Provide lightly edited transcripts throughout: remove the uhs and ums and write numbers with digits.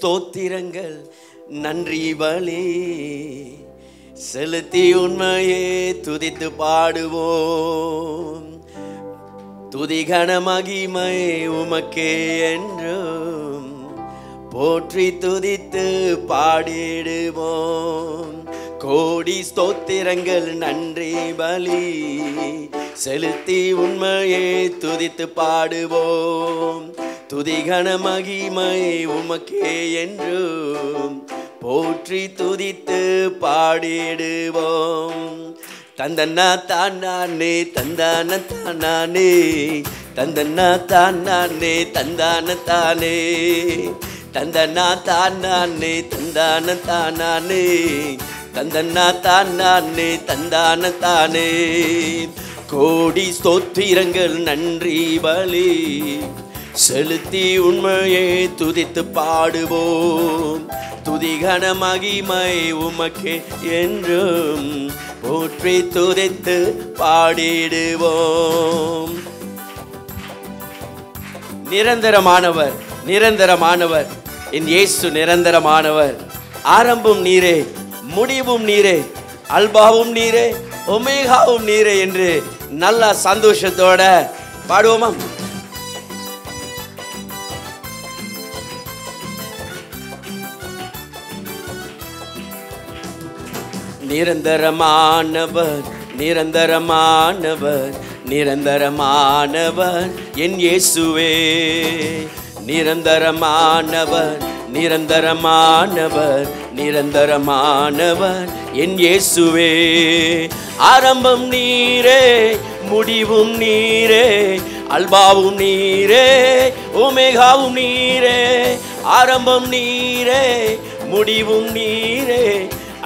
ஸ்தோத்திரங்கள் நன்றி பலி செலுத்தி உண்மையே துதித்து பாடுவோம். துதி கன மகிமை உமக்கே என்றும் போற்றி துதித்து பாடிடுவோம். கோடி ஸ்தோத்திரங்கள் நன்றி பலி செலுத்தி உண்மையே துதித்து பாடுவோம். துதி கன மகிமை உமக்கே என்றும் போற்றி துதித்து பாடிடுவோம். தந்தன்னா தானே தந்தான தானே தந்தன்னா தானே தந்தான தானே தந்தன்னா தானே தந்தான தானே தந்தன்னா தானே தந்தான தானே. கோடி ஸ்தோத்திரங்கள் நன்றி பலி செலுத்தி உண்மையை துதித்து பாடுவோம். துதி கன மகிமை உமக்கே என்றும் போற்றி துதித்து பாடிடுவோம். நிரந்தரமானவர் நிரந்தரமானவர் என் இயேசு நிரந்தரமானவர். ஆரம்பம் நீரே முடிவும் நீரே அல்பாவும் நீரே ஒமேகாவும் நீரே என்று நல்ல சந்தோஷத்தோட பாடுவோமா? நிரந்தரமானவர் நிரந்தரமானவர் நிரந்தரமானவர் என் இயேசுவே. நிரந்தரமானவர் நிரந்தரமானவர் நிரந்தரமானவர் என் இயேசுவே. ஆரம்பம் நீரே முடிவும் நீரே அல்பாவும் நீரே ஒமேகாவும் நீரே. ஆரம்பம் நீரே முடிவும் நீரே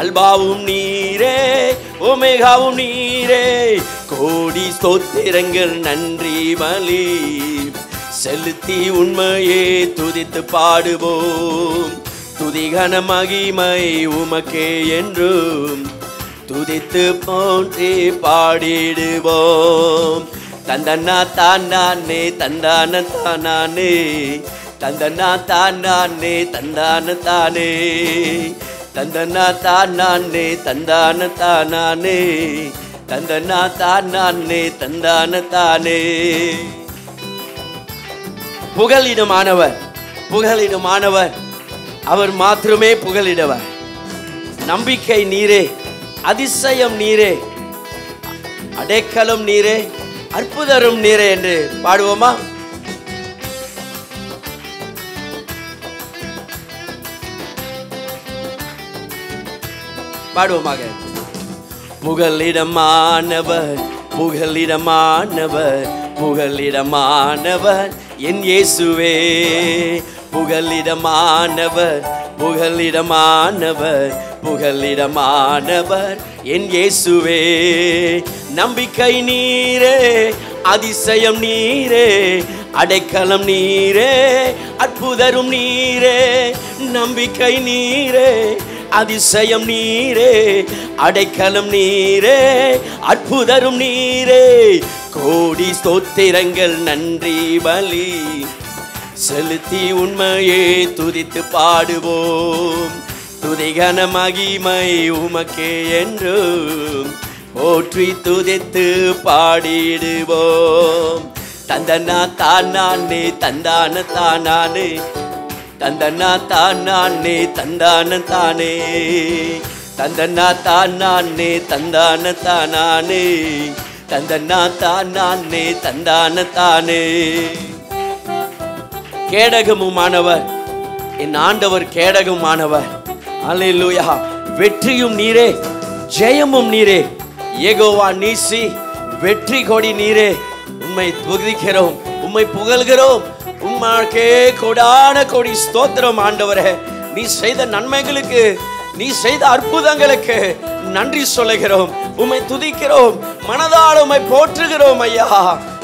அல்பாவும் நீரே ஒமேகாவும் நீரே. கோடி ஸ்தோத்திரங்கள் நன்றி பலி செலுத்தி உண்மையே துதித்து பாடுவோம். துதி கன மகிமை உமக்கே என்றும் துதித்து போற்றி பாடிடுவோம். தந்தன்னா தானே தந்தான தானே தந்தன்னா தானே தந்தான தானே தந்தன்னா தானே தந்தான தானே தந்தன்னா தானே தந்தான தானே. புகலிடமானவர் புகலிடமானவர் அவர் மாத்திரமே புகலிடவர். நம்பிக்கை நீரே அதிசயம் நீரே அடைக்கலம் நீரே அற்புதரும் நீரே என்று பாடுவோமா? பாடுவோமாக. புகலிடமானவர் புகலிடமானவர் புகலிடமானவர் என் இயேசுவே. புகலிடமானவர் புகலிடமானவர் புகலிடமானவர் என் இயேசுவே. நம்பிக்கை நீரே அதிசயம் நீரே அடைக்கலம் நீரே அற்புதரும் நீரே. நம்பிக்கை நீரே அதிசயம் நீரே அடைக்கலம் நீரே அற்புதரும் நீரே. கோடி ஸ்தோத்திரங்கள் நன்றி பலி செலுத்தி உண்மையே துதித்து பாடுவோம். துதி கன மகிமை உமக்கே என்றும் போற்றி துதித்து பாடிடுவோம். தந்தன்னா தானே தந்தான தானே தந்தன்னா தானே தந்தான தானே தந்தன்னா தானே தந்தான தானே தந்தன்னா தானே தந்தான தானே. கேடகமுமானவர் என் ஆண்டவர் கேடகமானவர். அல்லேலூயா. வெற்றியும் நீரே ஜெயமும் நீரே. யெகோவா நீசி வெற்றி கொடி நீரே. உம்மை துதிக்கிறோம் உம்மை புகழ்கிறோம். உம்மாக்கே கொடான கொடி ஸ்தோத்திரம் ஆண்டவரே. நீ செய்த நன்மைகளுக்கு நீ செய்த அற்புதங்களுக்கு நன்றி சொல்லுகிறோம். உம்மை துதிக்கிறோம் மனதால் உம்மை போற்றுகிறோம் ஐயா.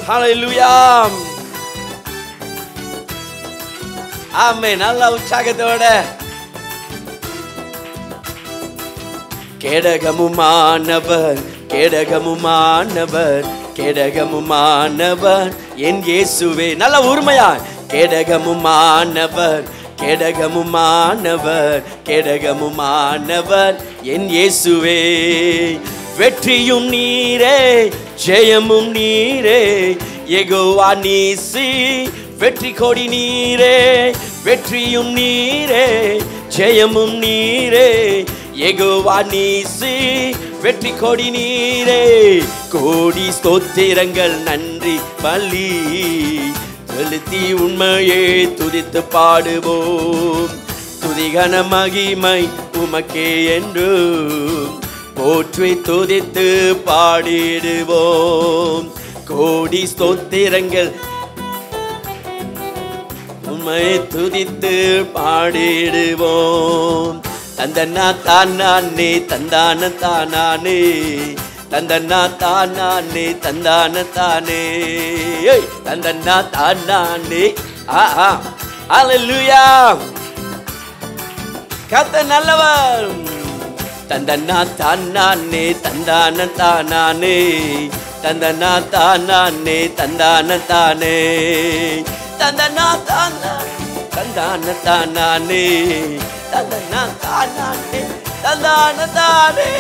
ஹல்லேலூயா. ஆமென். நல்ல உற்சாகத்தோட கேடகமுமானவர் கேடகமுமானவர் கேடகமுமானவர் என் இயேசுவே. நல்ல உரிமையா கேடகமுமானவர் கேடகமுமானவர், கேடகமுமானவர் என் இயேசுவே. வெற்றியும் நீரே, ஜெயமும் நீரே, யெகோவா நீசி வெற்றி கொடி நீரே. வெற்றியும் நீரே, ஜெயமும் நீரே, யெகோவா நீசி வெற்றி கொடி நீரே. கோடி ஸ்தோத்திரங்கள் நன்றி பலி செலுத்தி உண்மையே துதித்து பாடுவோம். துதிகன மகிமை உமக்கே என்று போற்றி துதித்து பாடிடுவோம். கோடி ஸ்தோத்திரங்கள் உம்மை துதித்து பாடிடுவோம். தந்தன்னா தானே தந்தான தானே, தந்தன்னா தானே தந்தான தானே, தந்தன்னா தானே. ஹல்லேலூயா. கர்த்தர் நல்லவர். தந்தன்னா தானே தந்தான தானே, தந்தன்னா தானே தந்தான தானே, தந்தன்னா தானே தந்தான தானே, தந்தன்னா தானே தந்தான தானே.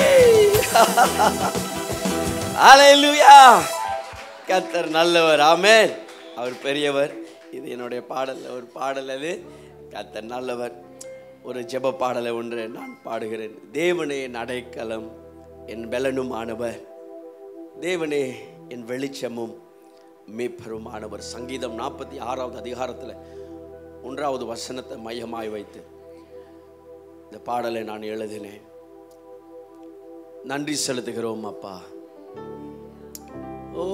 ஹல்லேலூயா. கர்த்தர் நல்லவர். ஆமென். அவர் பெரியவர். இது என்னுடைய பாடல், ஒரு பாடல். அது கர்த்தர் நல்லவர். ஒரு ஜெப பாடலை ஒன்று நான் பாடுகிறேன். தேவனே என் அடைக்கலம், என் பலனும் ஆனவர், தேவனே என் வெளிச்சமும் மீட்பருமானவர். சங்கீதம் 46வது அதிகாரத்தில் 1வது வசனத்தை மையமாய் வைத்து இந்த பாடலை நான் எழுதினேன். நன்றி செலுத்துகிறோம் அப்பா. ஓ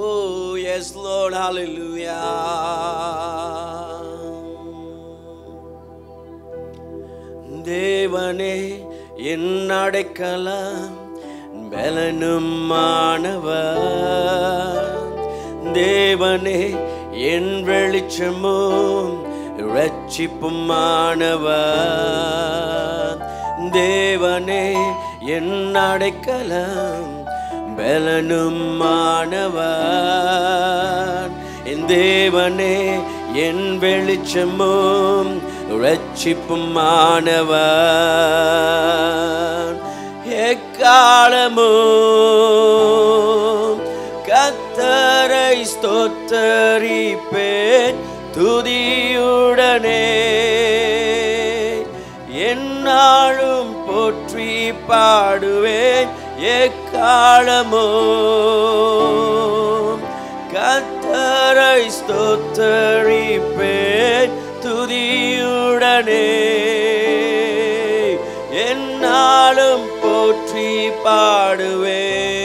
எஸ் லார்ட். ஹல்லேலூயா. தேவனே என் அடைக்கலம், பலனும் ஆனவர், தேவனே என் வெளிச்சமும் இரட்சிப்பும் ஆனவர், தேவனே என் அடைக்கலம், பலனும் ஆனவர், என் தேவனே என் வெளிச்சமும் இரட்சிப்பும் ஆனவர். எக்காலமும் கர்த்தரை ஸ்தோத்தரிப்பேன் துதியுடனே, எந்நாளும் போற்றி பாடுவேன். எக்காலமும் கர்த்தரை ஸ்தோத்தரிப்பேன் துதியுடனே, எந்நாளும் போற்றி பாடுவேன்.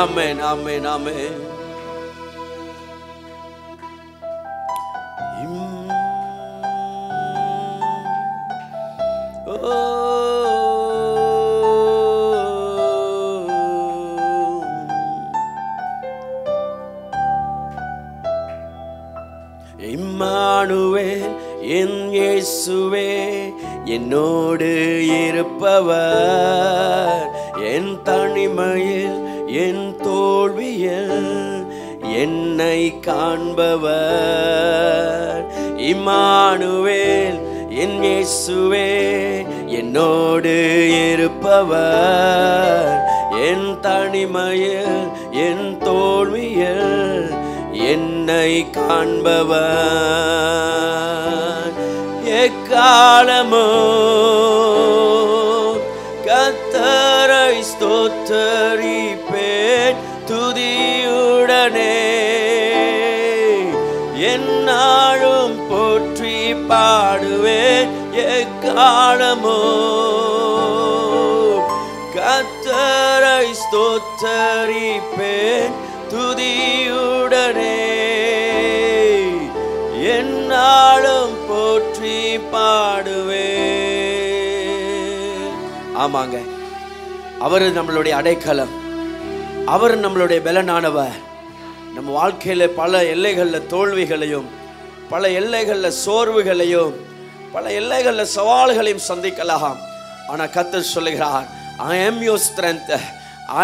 ஆமென், ஆமென், ஆமென். இம்மானுவேல் என் இயேசுவே என்னோடு இருப்பவர், என் தனிமையில் என் தோல்வியில் என்னை காண்பவர். இம்மானுவேல் என் இயேசுவே என்னோடு இருப்பவர், என் தனிமையில் என் தோல்வியில் என்னை காண்பவர். எக்காலமும் கர்த்தரை ஸ்தோத்தரிப்பேன் துதியுடனே, எந்நாளும் போற்றி பாடுவேன். எக்காலமும் கர்த்தரை ஸ்தோத்தரிப்பேன் துதியுடனே, எந்நாளும் போற்றி பாடுவேன். ஆமாங்க, அவர் நம்மளுடைய அடைக்கலம், அவர் நம்மளுடைய பலனானவர். நம்ம வாழ்க்கையில பல எல்லைகளில் தோல்விகளையும், பல எல்லைகளில் சோர்வுகளையும், பல எல்லைகளில் சவால்களையும் சந்திக்கலாம். ஆனால் கர்த்தர் சொல்லுகிறார், I am your strength,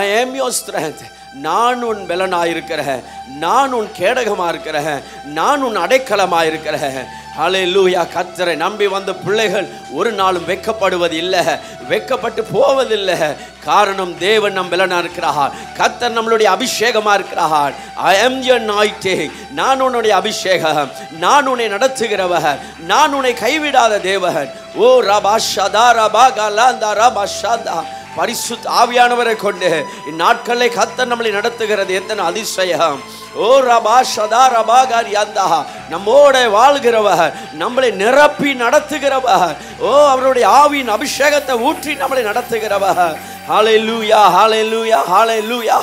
I am your strength. நான் உன் பலனாயிருக்கிறேன், நான் உன் கேடகமா இருக்கிறேன், நான் உன் அடைக்கலமா இருக்கிறேன். ஹல்லேலூயா. கர்த்தரை நம்பி வந்த பிள்ளைகள் ஒரு நாளும் வெட்கப்படுவது இல்லை, வெட்கப்பட்டு போவதில்லை. காரணம் தேவன் நம் பலனா இருக்கிறார், கர்த்தர் நம்மளுடைய அபிஷேகமா இருக்கிறார். ஐ am your anointing. நான் உன்னுடைய அபிஷேகம், நான் உன்னை நடத்துகிறவர், நான் உன்னை கைவிடாத தேவன். ஓ ரபா ஷதா ரபா கலாந்தா ரபா ஷதா. பரிசுத்த ஆவியானவரை கொண்டு இந்நாட்களை கர்த்தர் நம்மளை நடத்துகிறது எத்தனை அதிசயம். ஓ ரபா ஷதா ரபா காரியாந்தா. நம்மோட வாழ்கிறவர், நம்மளை நிரப்பி நடத்துகிறவர். ஓ அவருடைய ஆவியின் அபிஷேகத்தை ஊற்றி நம்மளை நடத்துகிறவர். ஹல்லேலூயா, ஹல்லேலூயா, ஹல்லேலூயா.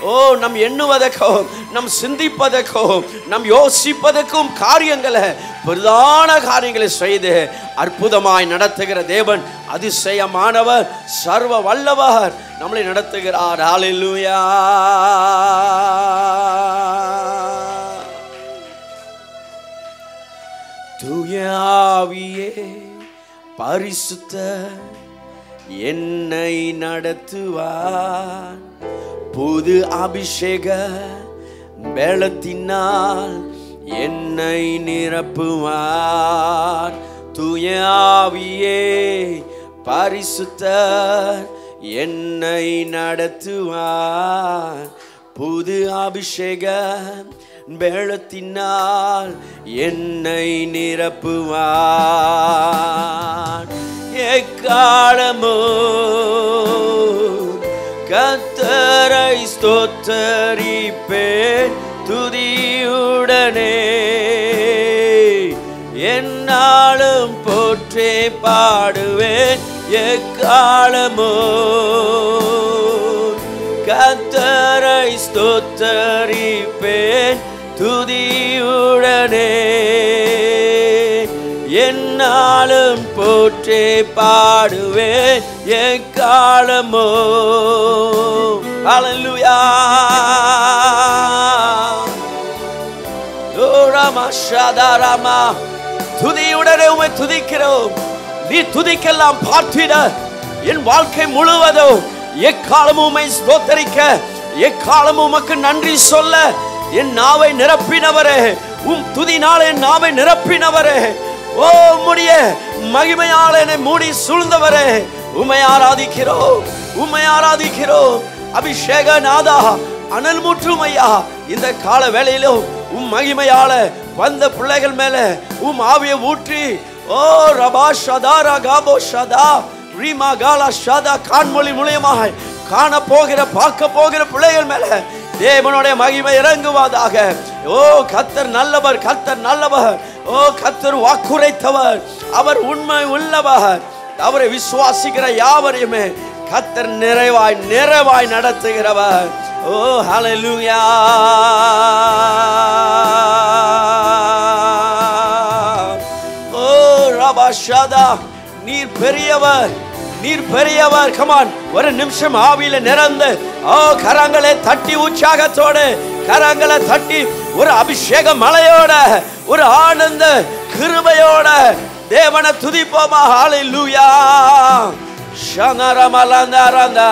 ஓ நம் எண்ணுவதற்கும் நம் சிந்திப்பதற்கும் நம் யோசிப்பதற்கும் காரியங்களை, பிரதான காரியங்களை செய்து அற்புதமாய் நடத்துகிற தேவன், அதிசயமானவர், சர்வ வல்லவர், நம்மளை நடத்துகிறார். ஹல்லேலூயா. தூய ஆவியே பரிசுத்த என்னை நடத்துவார், புது அபிஷேக பலத்தினால் என்னை நிரப்புவார். தூய ஆவியே பரிசுத்த என்னை நடத்துவார், புது அபிஷேக பலத்தினால் என்னை நிரப்புவார். எக்காலமோ கர்த்தரை ஸ்தோத்தரிப்பேன் துதியுடனே, என்னாலும் போற்றே பாடுவேன். எக்காலமோ கர்த்தரை ஸ்தோத்தரிப்பேன் துதியுடனே, என்னாலும் போற்றே பாடுவேன். எக்காலமோ. ஹல்லேலூயா. ஓ ராமா ஷதா ராமா. துதியுடனே உம்மை துதிக்கிறோம். நீ துதிக்கெல்லாம் பார்த்திட என் வாழ்க்கை முழுவதும் எக்காலமும் உம்மை ஸ்தோத்தரிக்க, எக்காலமும் உமக்கு நன்றி சொல்ல என் நாவை நிரப்பினவரே, உம் துதினால என் நாவை நிரப்பினவரே, ஓ உம்முடைய மகிமையால் என்னை மூடி சூழ்ந்தவரே, உம்மை ஆராதிக்கிறோம், உம்மை ஆராதிக்கிறோம். அபிஷேக நாதா, அனல் மூற்றும் ஐயா, இந்த கால வேளையிலும் உம் மகிமையால வந்த பிள்ளைகள் மேல உம் ஆவியை ஊற்றி, ஓ ரபா ஷதா ரகாபோ ஷதா ரீமா காலா ஷதா, காண்மொழி மூலமாக காண போகிற பார்க்க போகிற பிள்ளைகள் மேல தேவனுடைய மகிமை இறங்குவதாக. ஓ கர்த்தர் நல்லவர், கர்த்தர் நல்லவர். ஓ கர்த்தர் வாக்குரைத்தவர், அவர் உண்மை உள்ளவர். அவரை விசுவாசிக்கிற யாவரையுமே கர்த்தர் நிறைவாய் நிறைவாய் நடத்துகிறவர். ஓ ஹல்லேலூயா. ஓ ரபா ஷதா. நீர் பெரியவர், நீர் பெரியவர். கமான், ஒரு நிமிஷம் ஆவியில நிறந்து ஓ கரங்களை தட்டி உற்சாகத்தோடு கரங்களை தட்டி ஒரு அபிஷேக மலையோட ஒரு ஆனந்த கிருபையோட தேவனை துதிப்போமா. ஹல்லேலூயா. ஷனரமலந்தரந்தா.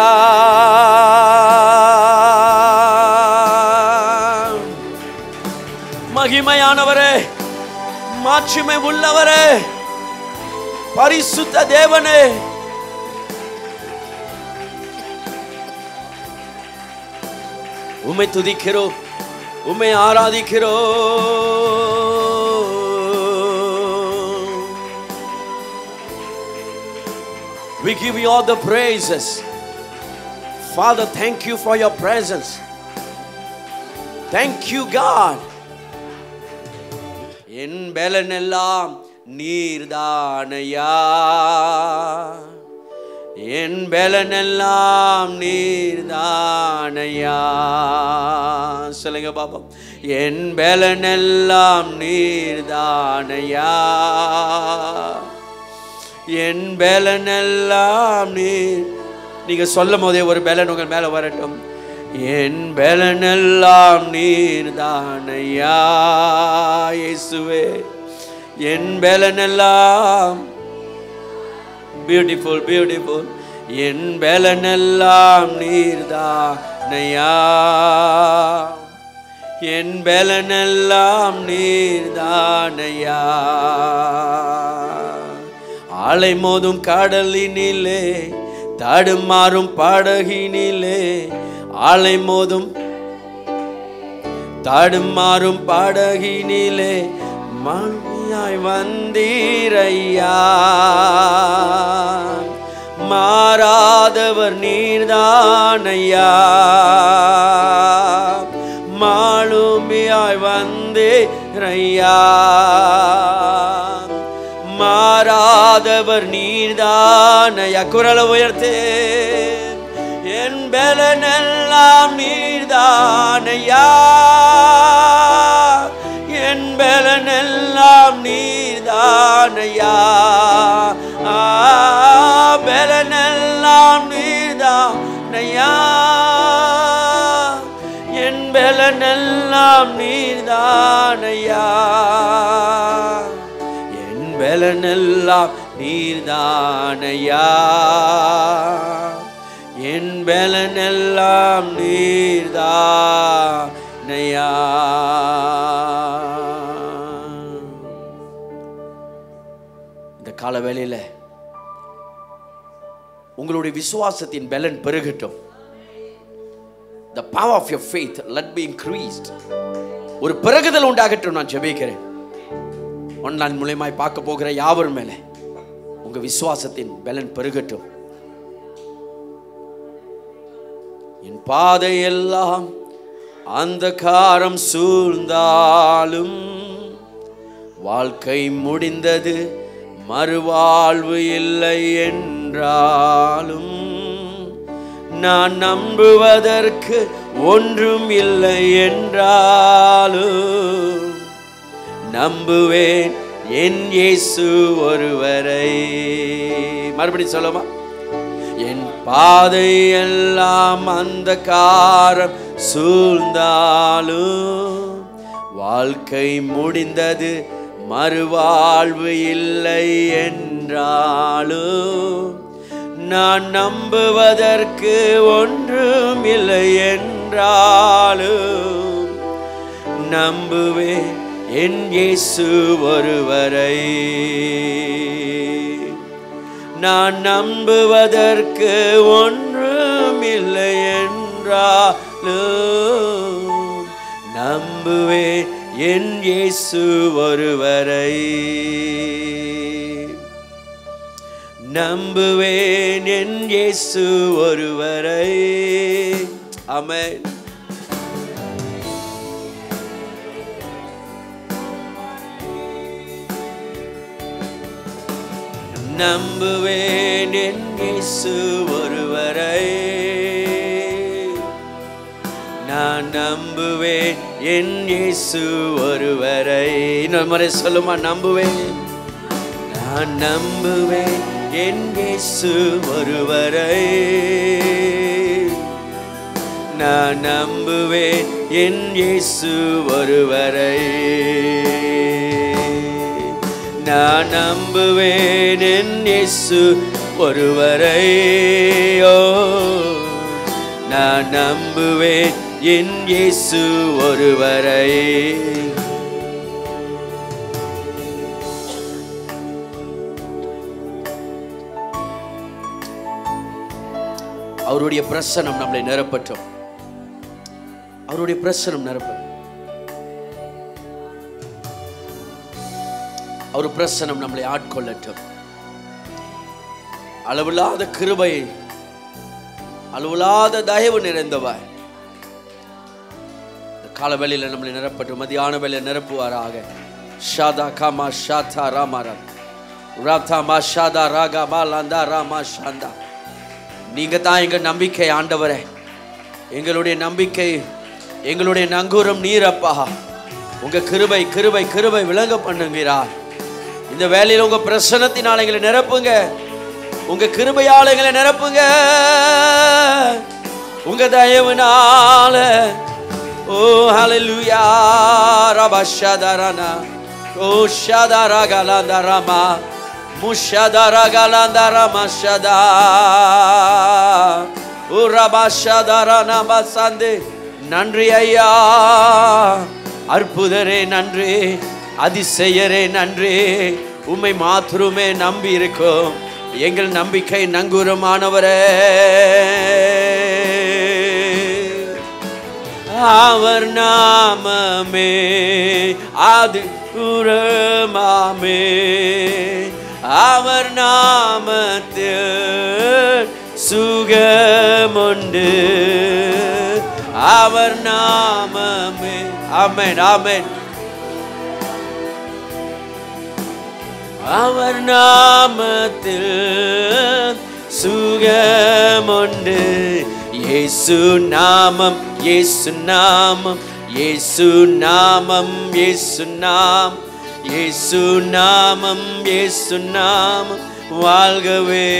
மகிமையானவரே, மாட்சிமை உள்ளவரே, பரிசுத்த தேவனே, உம்மை துதிக்கிறோம், உம்மை ஆராதிக்கிறோம். We give you all the praises. Father, thank you for your presence. Thank you, God. என் பலனெல்லாம் நீர்தானையா, என் பலனெல்லாம் நீர்தானையா. சொல்லுங்க பாப்போம். என் பலனெல்லாம் நீர்தானையா, என் பலனெல்லாம் நீர். நீங்க சொல்லும் போதே ஒரு பலன் உங்கள் மேல வரட்டும். என் பலனெல்லாம் நீர்தானையா இயேசுவே, என் பலனெல்லாம். Beautiful beautiful. என் பலனெல்லாம் நீர்தான் நையா, என் பலனெல்லாம் நீர்தானையா. ஆலை மோதும் கடலினிலே தடுமாறும் படகினிலே, ஆலை மோதும் தடுமாறும் படகினிலே மணியாய் வந்தீரையா. மாறாதவர் நீர்தானையா, மாளுமியாய் வந்தீரையா. மாறாதவர் நீர்தானையா. குரலை உயர்த்தே, என் பலனெல்லாம் நீர்தானையா, என் பலனெல்லாம் நீர்தானையா. பலனெல்லாம் நீர்தானையா, என் பலனெல்லாம் நீர்தானையா. என் பலனெல்லாம் நீர்தானையா, என் பலனெல்லாம் நீர்தானையா. இந்த கால வேளையில உங்களுடைய விசுவாசத்தின் பலன் பெருகட்டும். The power of your faith let be increased. ஒரு பெருகுதல் உண்டாகட்டும். நான் ஜெபிக்கிறேன். ஆன்லைன் மூலமாய் பார்க்க போகிற யாவர் மேல உங்க விசுவாசத்தின் பலன் பெருகட்டும். என் பாதையெல்லாம் அந்தகாரம் சூழ்ந்தாலும், வாழ்க்கை முடிந்தது மறுவாழ்வு இல்லை என்றாலும், நான் நம்புவதற்கு ஒன்றும் இல்லை என்றாலும், நம்புவேன் என் இயேசு ஒருவரை. மறுபடியும் சொல்லுமா? என் பாதை எல்லாம் அந்தகாரம் சூழ்ந்தாலும், வாழ்க்கை முடிந்தது மறுவாழ்வு இல்லை என்றாலும், நான் நம்புவதற்கு ஒன்றும் இல்லை என்றாலும், நம்புவேன் என் இயேசு ஒருவரை. நான் நம்புவதற்கு ஒன்றும் இல்லை என்றாலும், நம்புவேன் என் இயேசு ஒருவரை. நம்புவேன் என் இயேசு ஒருவரை. ஆமென். நம்புவேன் என் இயேசு ஒருவரை. நான் நம்புவேன் என் இயேசு ஒருவரை. இன்னொரு முறை சொல்லுமா? நம்புவேன், நான் நம்புவேன் என் இயேசு ஒருவரை. நான் நம்புவேன் என் இயேசு ஒருவரை. நான் நம்புவேன் என் இயேசு ஒருவரை. ஓ, நான் நம்புவேன் என் இயேசு ஒருவரை. அவருடைய பிரசன்னம் நம்மளை நிரப்பட்டும். அவருடைய பிரசன்னம் நிரப்பட்டும். அவர் பிரசன்னம் நம்மளை ஆட்கொள்ளட்டும். அளவில்லாத கிருபை, அளவில்லாத தயவு நிறைந்தவர் கால வேளையில நம்மளை நிரப்பட்டும். மதியான வேளையில நிரப்புவாராக. ஷாதா காமா ஷாதா ராமாரா ராதா மா ஷாதா ராகா பாலாந்தா ராமா ஷாந்தா. நீங்க தான் எங்க நம்பிக்கை ஆண்டவரே. எங்களுடைய நம்பிக்கை, எங்களுடைய நங்கூரம் நீரப்பா. உங்க கிருபை கிருபை கிருபை விளங்க பண்ணுகிறார். இந்த வேளையில உங்க பிரசன்னத்தினால எங்களை நிரப்புங்க. உங்க கிருபையால எங்களை நிரப்புங்க. உங்க தயவுனால. ஓ ஹalleluya ரபஷதரனா. ஓ ஷதரகலந்தரமா முஷதரகலந்தரமா ஷதா. நன்றி ஐயா, அற்புதரே நன்றி, அதிசயரே நன்றி. உம்மை மாத்திரமே நம்பி இருக்கோம். எங்கள் நம்பிக்கை நங்கூரமானவரே. அவர் நாமமே அது உரமாமே, அவர் நாமத்தில் சுகமுண்டு, அவர் நாமமே. ஆமென் ஆமென். அவர் நாமத்தில் சுகமுண்டு. இயேசு நாமம், இயேசு நாமம், இயேசு நாமம், இயேசு நாமம், இயேசு நாமம், இயேசு நாமம் வாழ்கவே.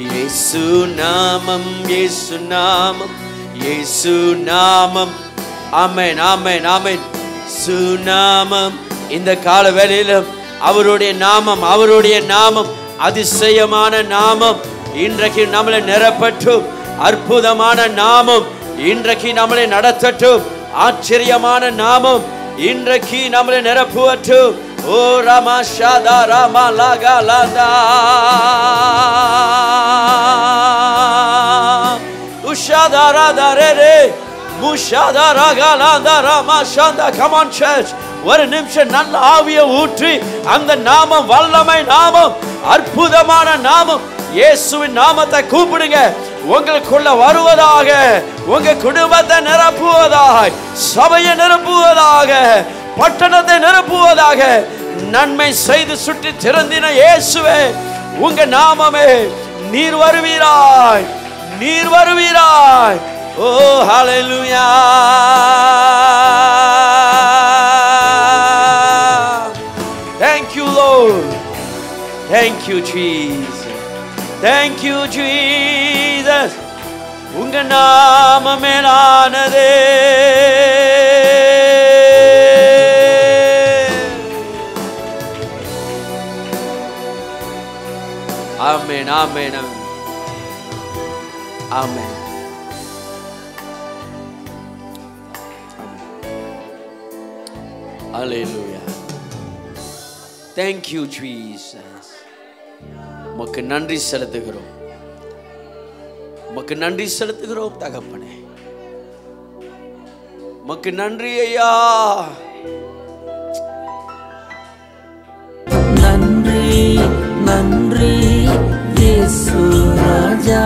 இயேசு நாமம், இயேசு நாமம், இயேசு நாமம். ஆமென் ஆமென் ஆமென். சுநாமம். இந்த கால வேளையிலும் அவருடைய நாமம், அவருடைய நாமம் அதிசயமான நாமம் இன்றைக்கு நம்மளை நிரப்பட்டும். அற்புதமான நாமம் இன்றைக்கு நம்மளை நடத்தட்டும். ஆச்சரியமான நாமம் இன்றைக்கு நம்மளை நிரப்புவட்டும். ஓ ராமா ஷாதா ராமா லாகா லாதா உஷாதா ராதா ரே முஷாதா Raaga லாதா Rama Shantha. Come on church, ஒரு நிமிஷம் நல்ல ஆவியை ஊற்றி அந்த நாமம், வல்லமை நாமம், அற்புதமான நாமம் இயேசுவின் நாமத்தை கூப்பிடுங்க. உங்களுக்குள்ள வருவதாக, உங்க குடும்பத்தை நிரப்புவதாக, சபையை நிரப்புவதாக, பட்டணத்தை நிரப்புவதாக. நன்மை செய்து சுற்றி திறந்தின இயேசுவே, உங்க நாமமே நீர் வருவீராய், நீர் வருவீராய். ஓ ஹல்லேலூயா. Thank you Lord, thank you Jesus, thank you Jesus. உங்க நாமம் மேலானதே. ஆமென் ஆமென் ஆமென். Hallelujah. Thank you Jesus. உமக்கு நன்றி செலுத்துகிறோம், உமக்கு நன்றி செலுத்துகிறோம் தகப்பனே. உமக்கு நன்றி ஐயா. நன்றி நன்றி இயேசு ராஜா.